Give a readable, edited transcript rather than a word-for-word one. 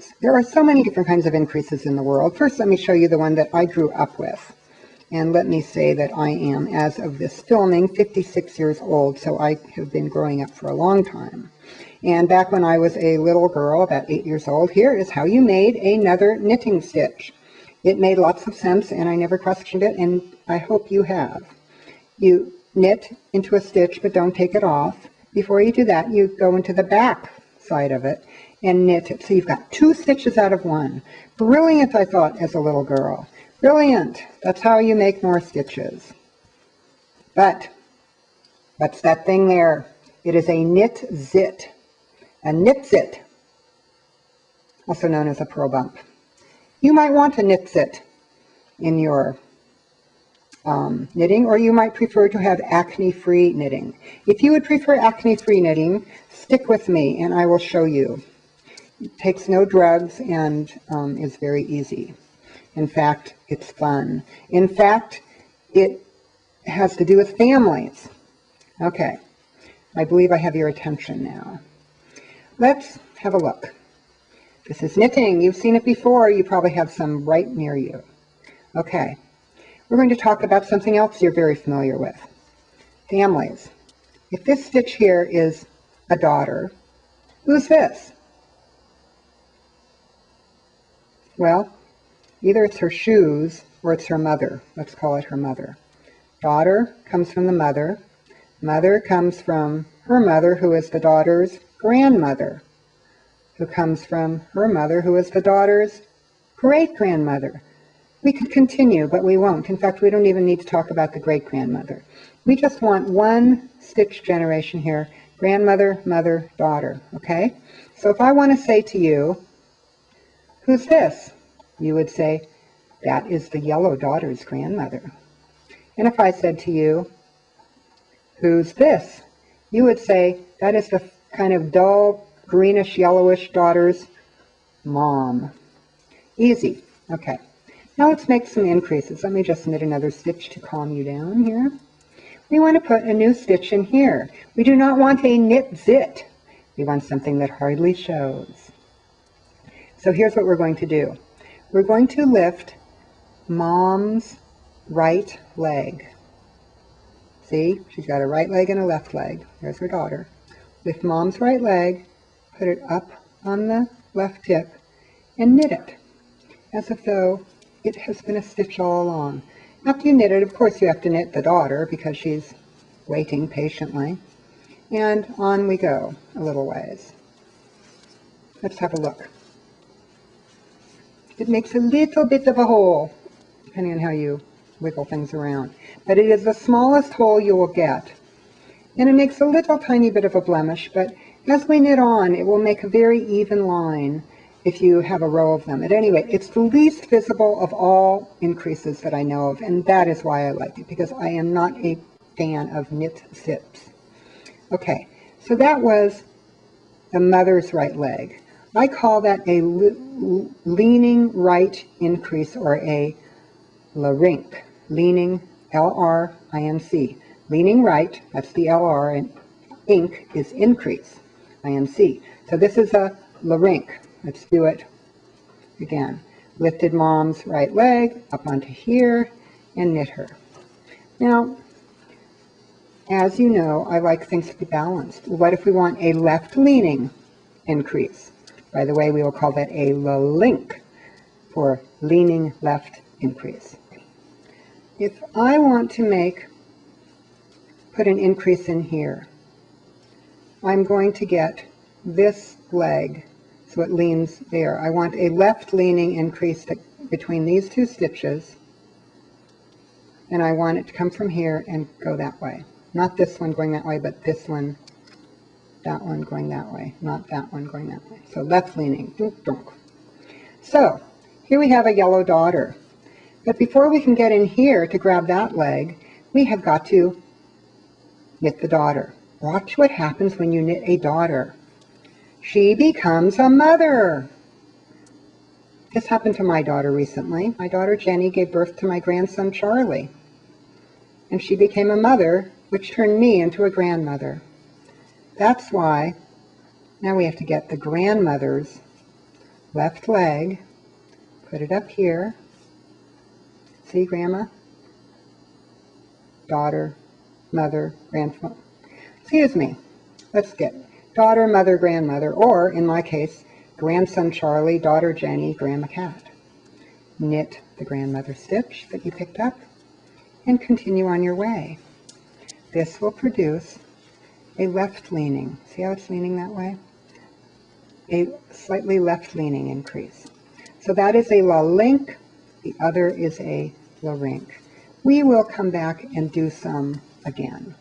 increase. There are so many different kinds of increases in the world. First, let me show you the one that I grew up with. And let me say that I am, as of this filming, 56 years old, so I have been growing up for a long time. And back when I was a little girl, about 8 years old, here is how you made another knitting stitch. It made lots of sense, and I never questioned it, and I hope you have. You knit into a stitch, but don't take it off. Before you do that, you go into the back side of it and knit it. So you've got 2 stitches out of 1. Brilliant, I thought, as a little girl. Brilliant. That's how you make more stitches. But what's that thing there? It is a knit zit. A knit zit, also known as a purl bump. You might want a knit zit in your knitting, or you might prefer to have acne-free knitting. If you would prefer acne-free knitting, stick with me and I will show you. It takes no drugs and is very easy. In fact, it's fun. In fact, it has to do with families. Okay, I believe I have your attention now. Let's have a look. This is knitting. You've seen it before. You probably have some right near you. Okay. We're going to talk about something else you're very familiar with. Families. If this stitch here is a daughter, who's this? Well, either it's her shoes or it's her mother. Let's call it her mother. Daughter comes from the mother. Mother comes from her mother, who is the daughter's grandmother, who comes from her mother, who is the daughter's great-grandmother. We could continue, but we won't. In fact, we don't even need to talk about the great-grandmother. We just want one stitch generation here, grandmother, mother, daughter, okay? So if I want to say to you, who's this? You would say, that is the yellow daughter's grandmother. And if I said to you, who's this? You would say, that is the kind of dull, greenish, yellowish daughter's mom. Easy. Okay. Now let's make some increases. Let me just knit another stitch to calm you down here. We want to put a new stitch in here. We do not want a knit zit. We want something that hardly shows. So here's what we're going to do. We're going to lift Mom's right leg. See, she's got a right leg and a left leg. There's her daughter. Lift Mom's right leg, put it up on the left hip, and knit it, as if though it has been a stitch all along. After you knit it, of course, you have to knit the daughter because she's waiting patiently. And on we go a little ways. Let's have a look. It makes a little bit of a hole, depending on how you wiggle things around. But it is the smallest hole you will get. And it makes a little tiny bit of a blemish, but as we knit on, it will make a very even line if you have a row of them. At any rate, it's the least visible of all increases that I know of, and that is why I like it, because I am not a fan of knit zips. Okay, so that was the mother's right leg. I call that a leaning right increase, or a La-Rink, leaning, L-R-I-N-C. Leaning right, that's the L-R, and ink is increase, I-N-C. So this is a La-Rink. Let's do it again. Lifted Mom's right leg up onto here and knit her. Now, as you know, I like things to be balanced. What if we want a left leaning increase? By the way, we will call that a La-Rink, for leaning left increase. If I want to put an increase in here, I'm going to get this leg so it leans there. I want a left leaning increase between these 2 stitches, and I want it to come from here and go that way. Not this one going that way, but this one, that one going that way, not that one going that way. So left leaning. Dunk, dunk. So here we have a yellow daughter. But before we can get in here to grab that leg, we have got to knit the daughter. Watch what happens when you knit a daughter. She becomes a mother. This happened to my daughter recently. My daughter Jenny gave birth to my grandson Charlie. And she became a mother, which turned me into a grandmother. That's why now we have to get the grandmother's left leg, put it up here. See, grandma, daughter, mother, grandfather. Excuse me. Let's get daughter, mother, grandmother, or in my case, grandson Charlie, daughter Jenny, grandma Cat. Knit the grandmother stitch that you picked up and continue on your way. This will produce a left leaning. See how it's leaning that way? A slightly left leaning increase. So that is a La-Rink. The other is a La-Rink. We will come back and do some again.